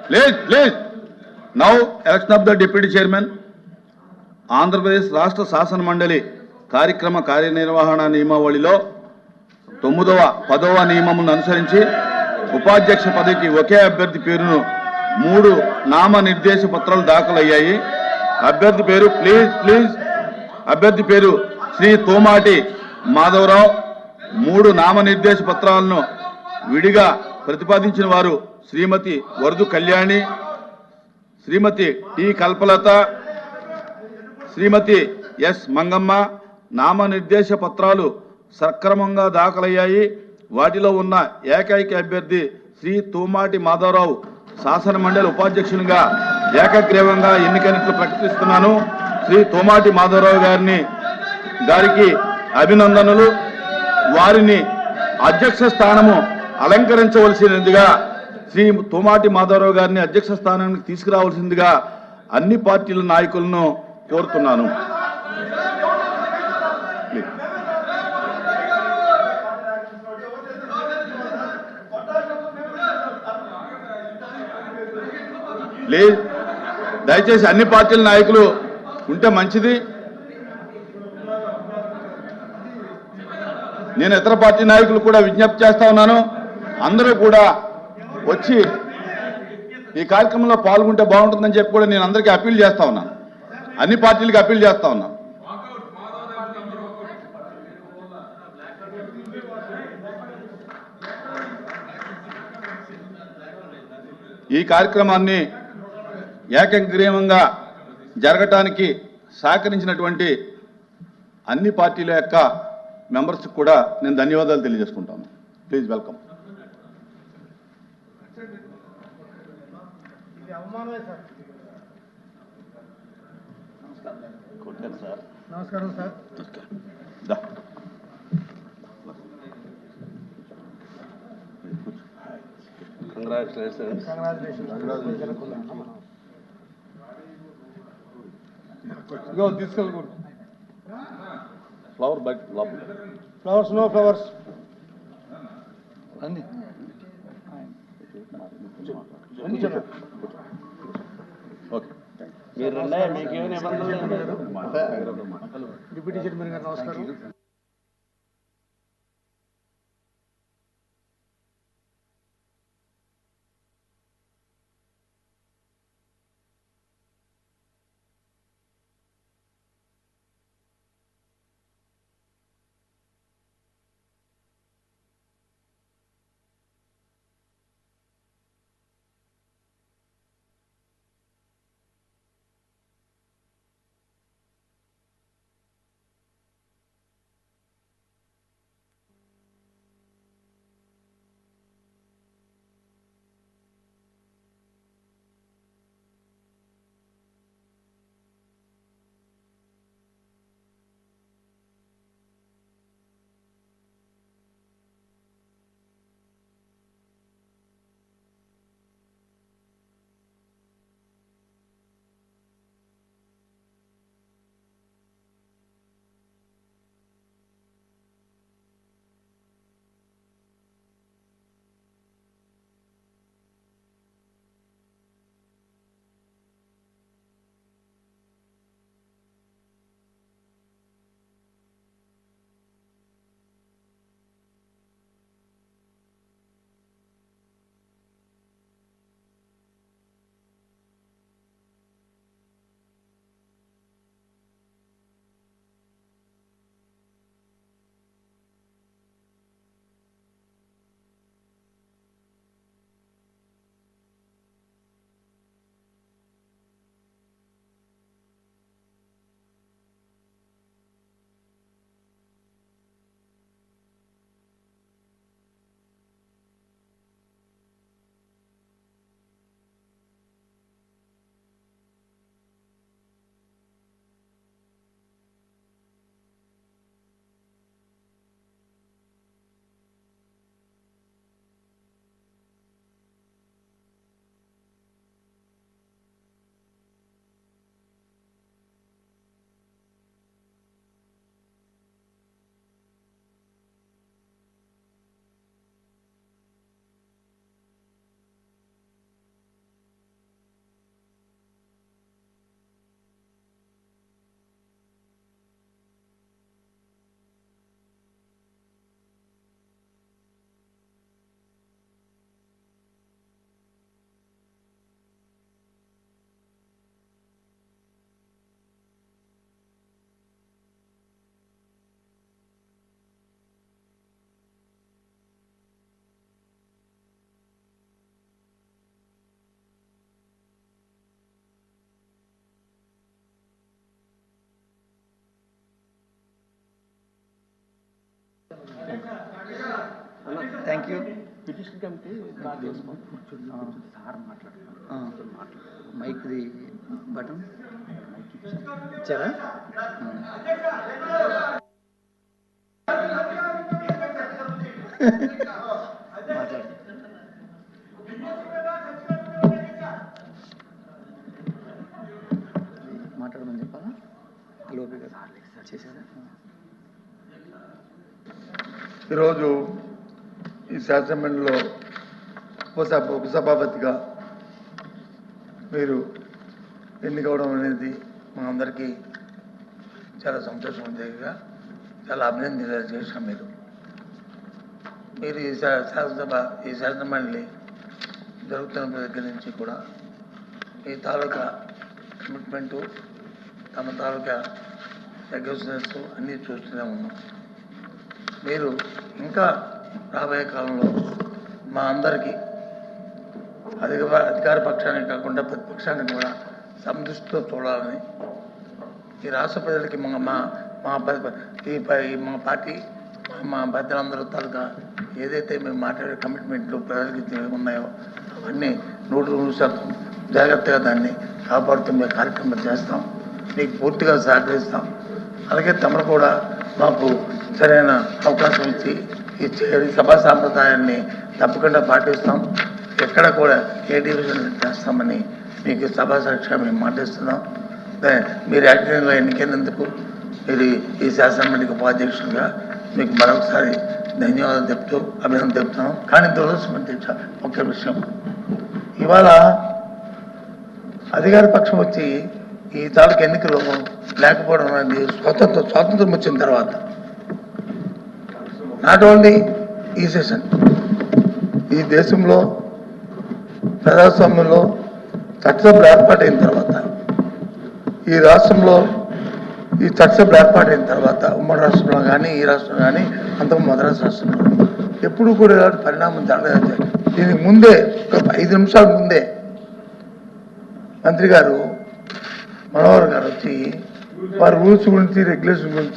Please now election of the deputy chairman. Andhra Pradesh రాష్ట్ర శాసన మండలి కార్యక్రమ కార్యనిర్వహణ నియమావళిలో 9వ 10వ నియమమును అనుసరించి ఉపాధ్యక్ష పదవికి ఒకే అభ్యర్థి పేరును 3 నామనిర్దేశ పత్రాలు దాఖలయ్యాయి. అభ్యర్థి పేరు అభ్యర్థి పేరు శ్రీ తోమాటి మాధవరావు. 3 నామనిర్దేశ పత్రాలను విడిగా ప్రతిపాదించిన వారు శ్రీమతి వరదు కళ్యాణి, శ్రీమతి టి కల్పలత, శ్రీమతి ఎస్ మంగమ్మ. నామనిర్దేశ పత్రాలు సక్రమంగా దాఖలయ్యాయి. వాటిలో ఉన్న ఏకైక అభ్యర్థి శ్రీ తోమాటి మాధవరావు శాసన మండలి ఉపాధ్యక్షునిగా ఏకగ్రీవంగా ఎన్నికైనట్లు ప్రకటిస్తున్నాను. శ్రీ తోమాటి మాధవరావు గారికి అభినందనలు. వారిని అధ్యక్ష స్థానము అలంకరించవలసినదిగా శ్రీ తోమాటి మాధవరావు గారిని అధ్యక్ష స్థానానికి తీసుకురావాల్సిందిగా అన్ని పార్టీల నాయకులను కోరుతున్నాను. ప్లీజ్ దయచేసి అన్ని పార్టీల నాయకులు ఉంటే మంచిది. నేను ఇతర పార్టీ నాయకులు కూడా విజ్ఞప్తి చేస్తా ఉన్నాను. అందరూ కూడా వచ్చి ఈ కార్యక్రమంలో పాల్గొంటే బాగుంటుందని చెప్పి కూడా నేను అందరికీ అప్పీల్ చేస్తా ఉన్నాను. అన్ని పార్టీలకి అప్పీల్ చేస్తా ఉన్నాను. ఈ కార్యక్రమాన్ని ఏకగ్రీవంగా జరగటానికి సహకరించినటువంటి అన్ని పార్టీల యొక్క మెంబర్స్ కూడా నేను ధన్యవాదాలు తెలియజేసుకుంటాను. Please welcome. నమస్కారం సార్. కంగ్రాచులేషన్స్. తీసుకెళ్ళకూడదు. Flower but flowers no flowers అన్ని ఓకే. డిప్యూటీ చైర్మన్ గారు నమస్కారం. Thank you. పిటిషన్ కమిటీ మైక్ది బటన్ ఇచ్చారా? మాట్లాడు. మాట్లాడమని చెప్పాలా? లోపే కదా చేశారా? ఈరోజు ఈ శాసనమండలిలో ఉపసభాపతిగా మీరు ఎన్నికవడం అనేది మా అందరికీ చాలా సంతోషం ఉండేదిగా, చాలా అభినందనలు చేశాం. మీరు ఈ శాసనమండలి జరుగుతున్న దగ్గర నుంచి కూడా మీ తాలూకా కమిట్మెంటు, తమ తాలూకా రెగ్యులేషన్స్ అన్నీ చూస్తూనే ఉన్నాం. మీరు ఇంకా రాబోయే కాలంలో మా అందరికీ అధికార పక్షానికి కాకుండా ప్రతిపక్షానికి కూడా సందృష్టితో చూడాలని, ఈ రాష్ట్ర ప్రజలకి మా పార్టీ మా పెద్దలందరూ తాలూకా ఏదైతే మేము మాట్లాడే కమిట్మెంట్లు ప్రజలకి ఉన్నాయో అవన్నీ 100% జాగ్రత్తగా దాన్ని కాపాడుతూ మేము కార్యక్రమం చేస్తాం, మీకు పూర్తిగా సహకరిస్తాం. అలాగే తమరు కూడా మాకు సరైన అవకాశం ఇచ్చి ఈ సభా సాంప్రదాయాన్ని తప్పకుండా పాటిస్తాం. ఎక్కడ కూడా ఏ డివిజన్ చేస్తామని మీకు సభా సాక్షిగా మేము మాటిస్తున్నాం. మీరు యాక్టివ్గా ఎన్నికైనందుకు మీరు ఈ శాసనమండలికి ఉపాధ్యక్షులుగా మీకు మరొకసారి ధన్యవాదాలు చెప్తూ అభినందన చెప్తున్నాం. కానీ దురదృష్టం ముఖ్య విషయం, ఇవాళ అధికార పక్షం వచ్చి ఈ తాలూకు ఎన్నికలు లేకపోవడం అనేది స్వాతంత్రం వచ్చిన తర్వాత, నాట్ ఓన్లీ ఈ సెషన్, ఈ దేశంలో ప్రజాస్వామ్యంలో చట్టసభలు ఏర్పాటైన తర్వాత, ఈ రాష్ట్రంలో ఈ చట్టసభలు ఏర్పాటైన తర్వాత, ఉమ్మడి రాష్ట్రంలో కానీ ఈ రాష్ట్రంలో కానీ అంతకు మద్రాసు రాష్ట్రంలో ఎప్పుడు కూడా ఇలాంటి పరిణామం జరగలేదు. దీనికి ముందే ఒక 5 నిమిషాల ముందే మంత్రి గారు మనోహర్ గారు వచ్చి వారి రూల్స్ గురించి రెగ్యులేషన్ గురించి